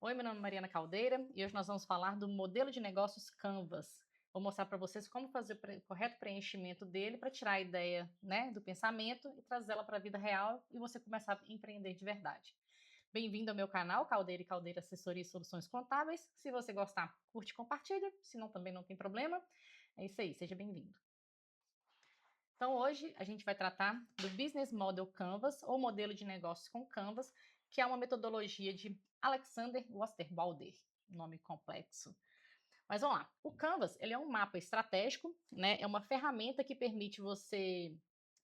Oi, meu nome é Mariana Caldeira e hoje nós vamos falar do modelo de negócios Canvas. Vou mostrar para vocês como fazer o correto preenchimento dele para tirar a ideia, né, do pensamento e trazê-la para a vida real e você começar a empreender de verdade. Bem-vindo ao meu canal, Caldeira e Caldeira Assessoria e Soluções Contábeis. Se você gostar, curte e compartilha, se não também não tem problema. É isso aí, seja bem-vindo. Então, hoje a gente vai tratar do Business Model Canvas, ou modelo de negócios com Canvas, que é uma metodologia de Alexander Osterwalder, nome complexo. Mas vamos lá, o Canvas ele é um mapa estratégico, né? É uma ferramenta que permite você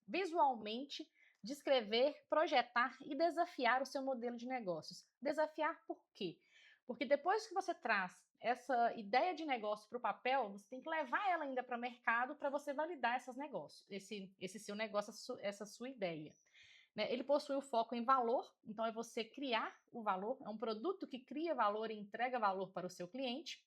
visualmente descrever, projetar e desafiar o seu modelo de negócios. Desafiar por quê? Porque depois que você traz essa ideia de negócio para o papel, você tem que levar ela ainda para o mercado para você validar esses negócios, esse seu negócio, essa sua ideia. Né? Ele possui o foco em valor, então é você criar o valor, é um produto que cria valor e entrega valor para o seu cliente.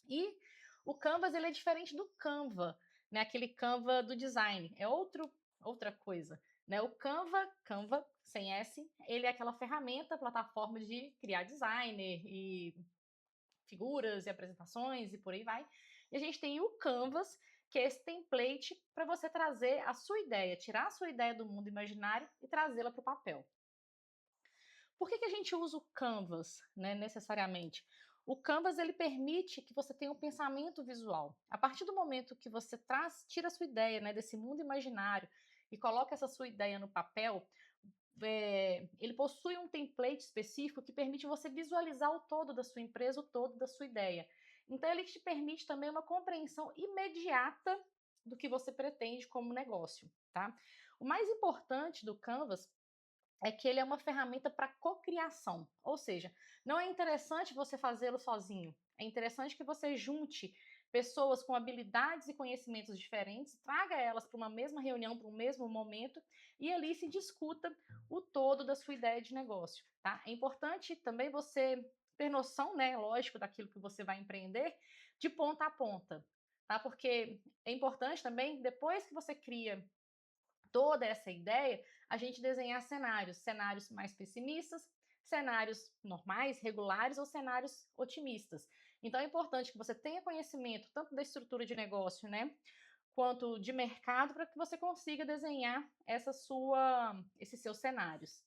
E o Canvas ele é diferente do Canva, né? Aquele Canva do design, é outra coisa. Né? O Canva sem S, ele é aquela ferramenta, plataforma de criar designer e figuras e apresentações e por aí vai. E a gente tem o Canvas, que é esse template para você trazer a sua ideia, tirar a sua ideia do mundo imaginário e trazê-la para o papel. Por que a gente usa o Canvas, né, necessariamente? O Canvas ele permite que você tenha um pensamento visual. A partir do momento que você tira a sua ideia, né, desse mundo imaginário e coloca essa sua ideia no papel, ele possui um template específico que permite você visualizar o todo da sua empresa, o todo da sua ideia. Então, ele te permite também uma compreensão imediata do que você pretende como negócio, tá? O mais importante do Canvas é que ele é uma ferramenta para cocriação, ou seja, não é interessante você fazê-lo sozinho, é interessante que você junte pessoas com habilidades e conhecimentos diferentes, traga elas para uma mesma reunião, para um mesmo momento, e ali se discuta o todo da sua ideia de negócio, tá? É importante também você ter noção, né, lógico, daquilo que você vai empreender, de ponta a ponta, tá? Porque é importante também, depois que você cria toda essa ideia, a gente desenhar cenários mais pessimistas, cenários normais, regulares ou cenários otimistas. Então é importante que você tenha conhecimento tanto da estrutura de negócio, né, quanto de mercado para que você consiga desenhar esses seus cenários.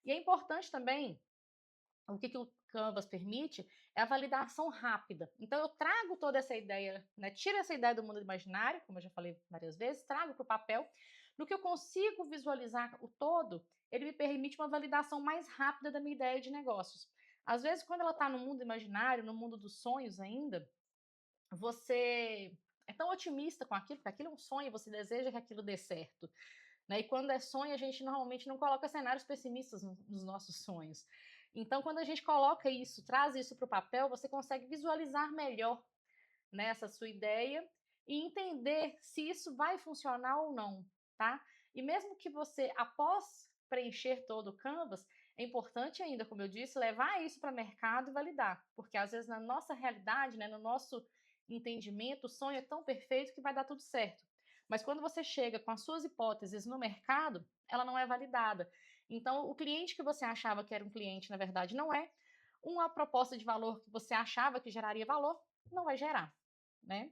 E é importante também o que o Canvas permite é a validação rápida. Então, eu trago toda essa ideia, né? Tiro essa ideia do mundo imaginário, como eu já falei várias vezes, trago para o papel. No que eu consigo visualizar o todo, ele me permite uma validação mais rápida da minha ideia de negócios. Às vezes, quando ela está no mundo imaginário, no mundo dos sonhos ainda, você é tão otimista com aquilo, porque aquilo é um sonho, você deseja que aquilo dê certo. Né? E quando é sonho, a gente normalmente não coloca cenários pessimistas nos nossos sonhos. Então, quando a gente coloca isso, traz isso para o papel, você consegue visualizar melhor, né, essa sua ideia e entender se isso vai funcionar ou não, tá? E mesmo que você, após preencher todo o Canvas, é importante ainda, como eu disse, levar isso para o mercado e validar, porque às vezes na nossa realidade, né, no nosso entendimento, o sonho é tão perfeito que vai dar tudo certo. Mas quando você chega com as suas hipóteses no mercado, ela não é validada. Então, o cliente que você achava que era um cliente, na verdade, não é. Uma proposta de valor que você achava que geraria valor, não vai gerar, né?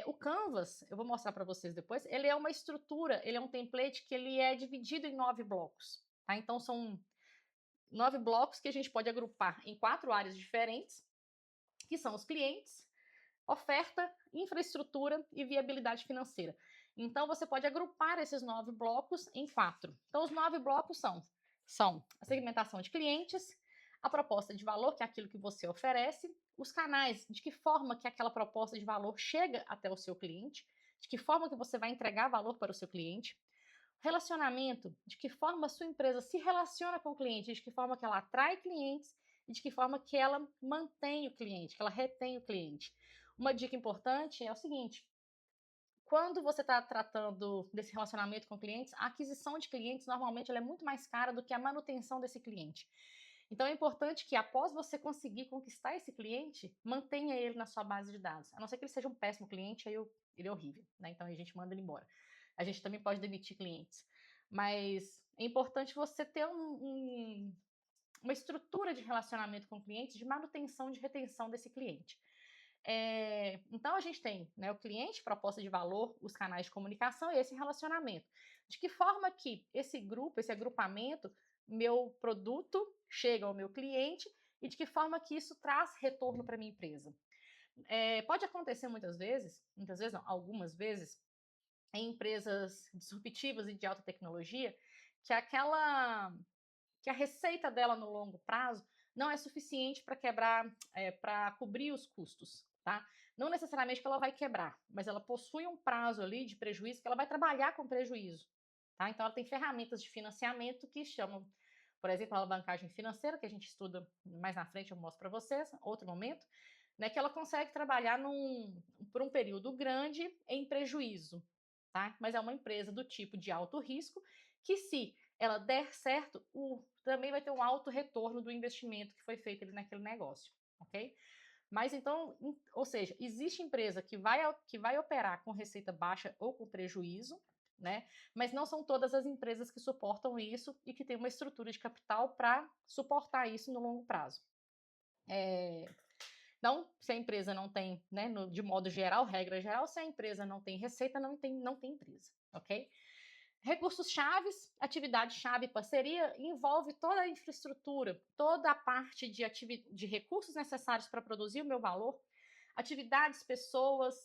O Canvas, eu vou mostrar para vocês depois, ele é uma estrutura, ele é um template que ele é dividido em 9 blocos, tá? Então, são 9 blocos que a gente pode agrupar em 4 áreas diferentes, que são os clientes, oferta, infraestrutura e viabilidade financeira. Então, você pode agrupar esses 9 blocos em 4. Então, os 9 blocos são a segmentação de clientes, a proposta de valor, que é aquilo que você oferece, os canais, de que forma que aquela proposta de valor chega até o seu cliente, de que forma que você vai entregar valor para o seu cliente, relacionamento, de que forma a sua empresa se relaciona com o cliente, de que forma que ela atrai clientes e de que forma que ela mantém o cliente, que ela retém o cliente. Uma dica importante é o seguinte: quando você está tratando desse relacionamento com clientes, a aquisição de clientes normalmente ela é muito mais cara do que a manutenção desse cliente. Então é importante que após você conseguir conquistar esse cliente, mantenha ele na sua base de dados. A não ser que ele seja um péssimo cliente, aí ele é horrível, né? Então a gente manda ele embora. A gente também pode demitir clientes. Mas é importante você ter uma estrutura de relacionamento com o cliente, de manutenção, de retenção desse cliente. Então, a gente tem, né, o cliente, proposta de valor, os canais de comunicação e esse relacionamento. De que forma que esse grupo, esse agrupamento, meu produto chega ao meu cliente e de que forma que isso traz retorno para minha empresa. Pode acontecer muitas vezes não, algumas vezes, em empresas disruptivas e de alta tecnologia, que que a receita dela no longo prazo não é suficiente para para cobrir os custos, tá? Não necessariamente que ela vai quebrar, mas ela possui um prazo ali de prejuízo que ela vai trabalhar com prejuízo, tá? Então ela tem ferramentas de financiamento que chamam, por exemplo, a alavancagem financeira, que a gente estuda mais na frente, eu mostro para vocês, outro momento, né, que ela consegue trabalhar por um período grande em prejuízo, tá? Mas é uma empresa do tipo de alto risco que, se ela der certo, também vai ter um alto retorno do investimento que foi feito ali naquele negócio, ok? Mas então, ou seja, existe empresa que vai operar com receita baixa ou com prejuízo, né? Mas não são todas as empresas que suportam isso e que têm uma estrutura de capital para suportar isso no longo prazo. Então, se a empresa não tem, né, de modo geral, regra geral, se a empresa não tem receita, não tem empresa, ok? Recursos chaves, atividade chave, parceria, envolve toda a infraestrutura, toda a parte de recursos necessários para produzir o meu valor, atividades, pessoas,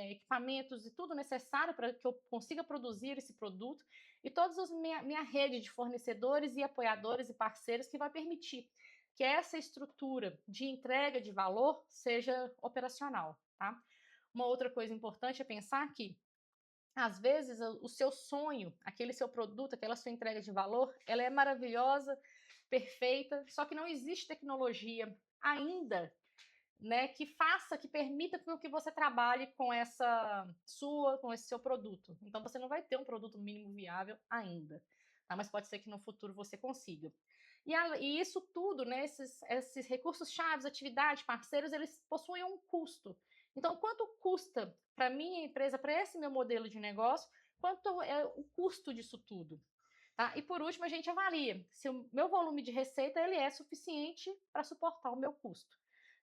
equipamentos e tudo necessário para que eu consiga produzir esse produto, e toda a minha rede de fornecedores e apoiadores e parceiros que vai permitir que essa estrutura de entrega de valor seja operacional, tá? Uma outra coisa importante é pensar que, às vezes, o seu sonho, aquele seu produto, aquela sua entrega de valor, ela é maravilhosa, perfeita, só que não existe tecnologia ainda, né, que permita que você trabalhe com com esse seu produto. Então, você não vai ter um produto mínimo viável ainda, tá? Mas pode ser que no futuro você consiga. E isso tudo, né, esses recursos chaves, atividades, parceiros, eles possuem um custo. Então, quanto custa para minha empresa, para esse meu modelo de negócio, quanto é o custo disso tudo? Tá? E por último, a gente avalia se o meu volume de receita ele é suficiente para suportar o meu custo.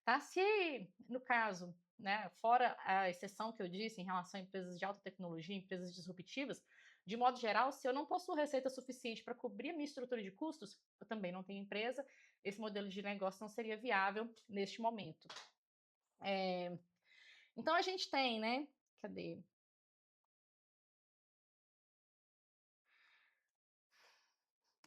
Tá? Se, no caso, né, fora a exceção que eu disse em relação a empresas de alta tecnologia, empresas disruptivas, de modo geral, se eu não possuo receita suficiente para cobrir a minha estrutura de custos, eu também não tenho empresa, esse modelo de negócio não seria viável neste momento. Então, a gente tem, né? Cadê?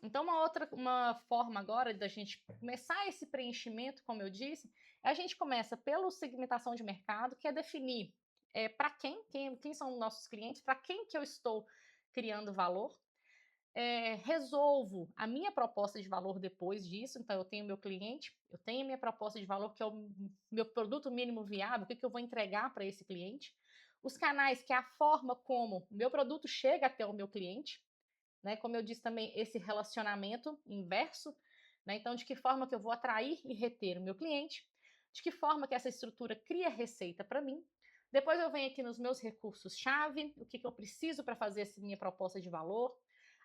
Então, uma forma agora da gente começar esse preenchimento, como eu disse, a gente começa pela segmentação de mercado, que é definir para quem são os nossos clientes, para quem que eu estou criando valor. Resolvo a minha proposta de valor depois disso. Então, eu tenho meu cliente, eu tenho a minha proposta de valor, que é o meu produto mínimo viável, o que eu vou entregar para esse cliente. Os canais, que é a forma como o meu produto chega até o meu cliente, né? Como eu disse também, esse relacionamento inverso, né? Então, de que forma que eu vou atrair e reter o meu cliente, de que forma que essa estrutura cria receita para mim. Depois eu venho aqui nos meus recursos-chave, o que eu preciso para fazer essa minha proposta de valor.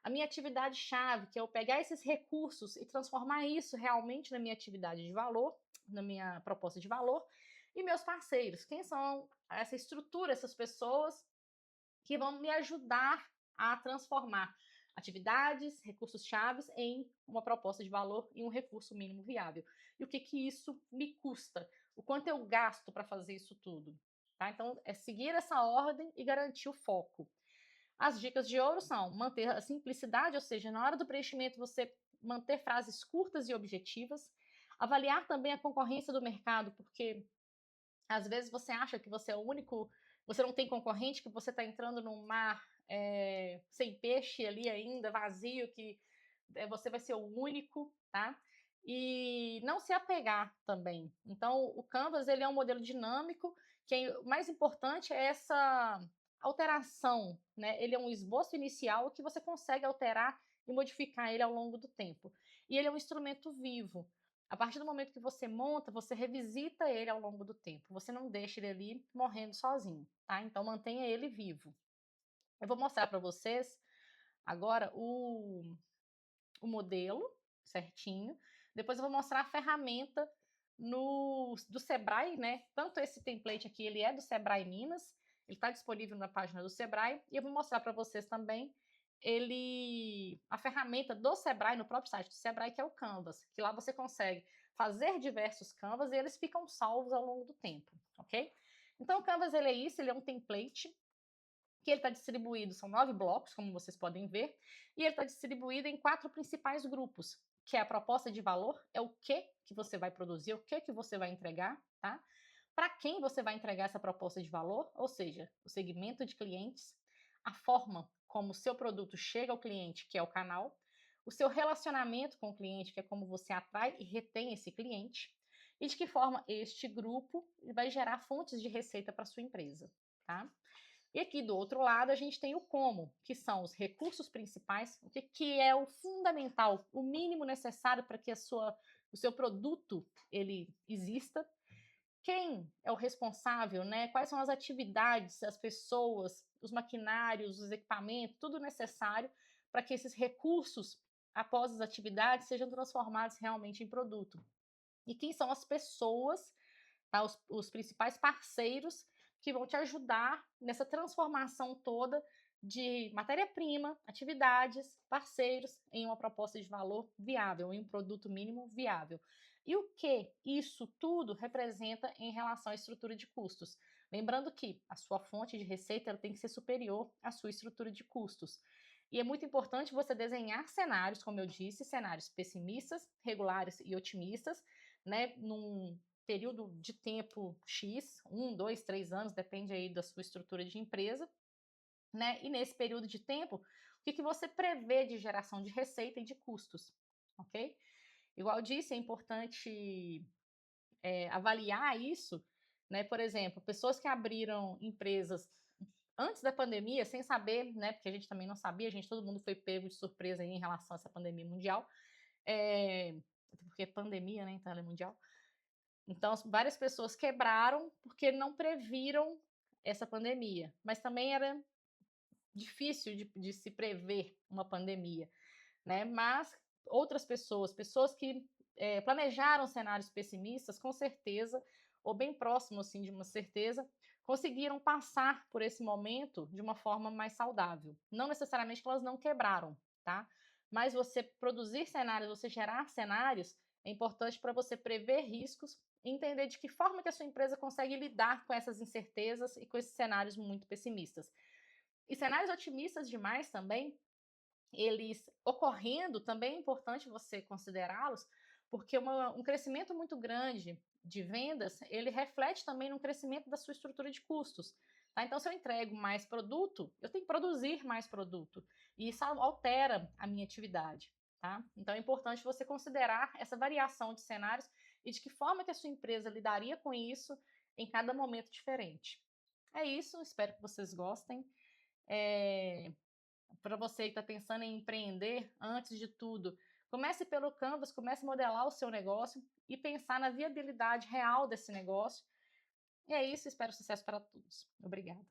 A minha atividade-chave, que é eu pegar esses recursos e transformar isso realmente na minha atividade de valor, na minha proposta de valor. E meus parceiros, quem são essa estrutura, essas pessoas que vão me ajudar a transformar atividades, recursos chaves em uma proposta de valor e um recurso mínimo viável. E o que isso me custa? O quanto eu gasto para fazer isso tudo? Tá? Então, é seguir essa ordem e garantir o foco. As dicas de ouro são manter a simplicidade, ou seja, na hora do preenchimento você manter frases curtas e objetivas, avaliar também a concorrência do mercado, porque às vezes você acha que você é o único, você não tem concorrente, que você está entrando num mar sem peixe ali ainda, vazio, que você vai ser o único, tá? E não se apegar também. Então, o Canvas ele é um modelo dinâmico, que o mais importante é essa alteração, né? Ele é um esboço inicial que você consegue alterar e modificar ele ao longo do tempo. E ele é um instrumento vivo. A partir do momento que você monta, você revisita ele ao longo do tempo. Você não deixa ele ali morrendo sozinho, tá? Então mantenha ele vivo. Eu vou mostrar para vocês agora o modelo certinho. Depois eu vou mostrar a ferramenta do Sebrae, né? Tanto esse template aqui, ele é do Sebrae Minas, ele está disponível na página do Sebrae, e eu vou mostrar para vocês também a ferramenta do Sebrae, no próprio site do Sebrae, que é o Canvas, que lá você consegue fazer diversos Canvas e eles ficam salvos ao longo do tempo, ok? Então o Canvas, ele é isso, ele é um template que ele está distribuído, são 9 blocos, como vocês podem ver, e ele está distribuído em 4 principais grupos, que é a proposta de valor, é o que você vai produzir, o que você vai entregar, tá? Para quem você vai entregar essa proposta de valor, ou seja, o segmento de clientes, a forma como o seu produto chega ao cliente, que é o canal, o seu relacionamento com o cliente, que é como você atrai e retém esse cliente, e de que forma este grupo vai gerar fontes de receita para sua empresa, tá? E aqui do outro lado a gente tem o como, que são os recursos principais, o que é o fundamental, o mínimo necessário para que o seu produto ele exista. Quem é o responsável, né? Quais são as atividades, as pessoas, os maquinários, os equipamentos, tudo necessário para que esses recursos, após as atividades, sejam transformados realmente em produto. E quem são as pessoas, tá? Os principais parceiros que vão te ajudar nessa transformação toda de matéria-prima, atividades, parceiros em uma proposta de valor viável, em um produto mínimo viável. E o que isso tudo representa em relação à estrutura de custos? Lembrando que a sua fonte de receita ela tem que ser superior à sua estrutura de custos. E é muito importante você desenhar cenários, como eu disse, cenários pessimistas, regulares e otimistas, né, num período de tempo X, 1, 2, 3 anos, depende aí da sua estrutura de empresa, né? E nesse período de tempo, o que você prevê de geração de receita e de custos, ok? Igual disse, é importante avaliar isso, né? Por exemplo, pessoas que abriram empresas antes da pandemia, sem saber, né? Porque a gente também não sabia, todo mundo foi pego de surpresa aí em relação a essa pandemia mundial, porque pandemia, né? Então ela é mundial. Então, várias pessoas quebraram porque não previram essa pandemia, mas também era difícil de se prever uma pandemia, né? Mas outras pessoas que planejaram cenários pessimistas, com certeza, ou bem próximo assim de uma certeza, conseguiram passar por esse momento de uma forma mais saudável. Não necessariamente que elas não quebraram, tá? Mas você produzir cenários, você gerar cenários, é importante para você prever riscos e entender de que forma que a sua empresa consegue lidar com essas incertezas e com esses cenários muito pessimistas. E cenários otimistas demais também, eles ocorrendo, também é importante você considerá-los, porque um crescimento muito grande de vendas, ele reflete também no crescimento da sua estrutura de custos. Tá? Então, se eu entrego mais produto, eu tenho que produzir mais produto. E isso altera a minha atividade. Tá? Então, é importante você considerar essa variação de cenários e de que forma que a sua empresa lidaria com isso em cada momento diferente. É isso, espero que vocês gostem. Para você que está pensando em empreender, antes de tudo, comece pelo Canvas, comece a modelar o seu negócio e pensar na viabilidade real desse negócio. E é isso, espero sucesso para todos. Obrigada.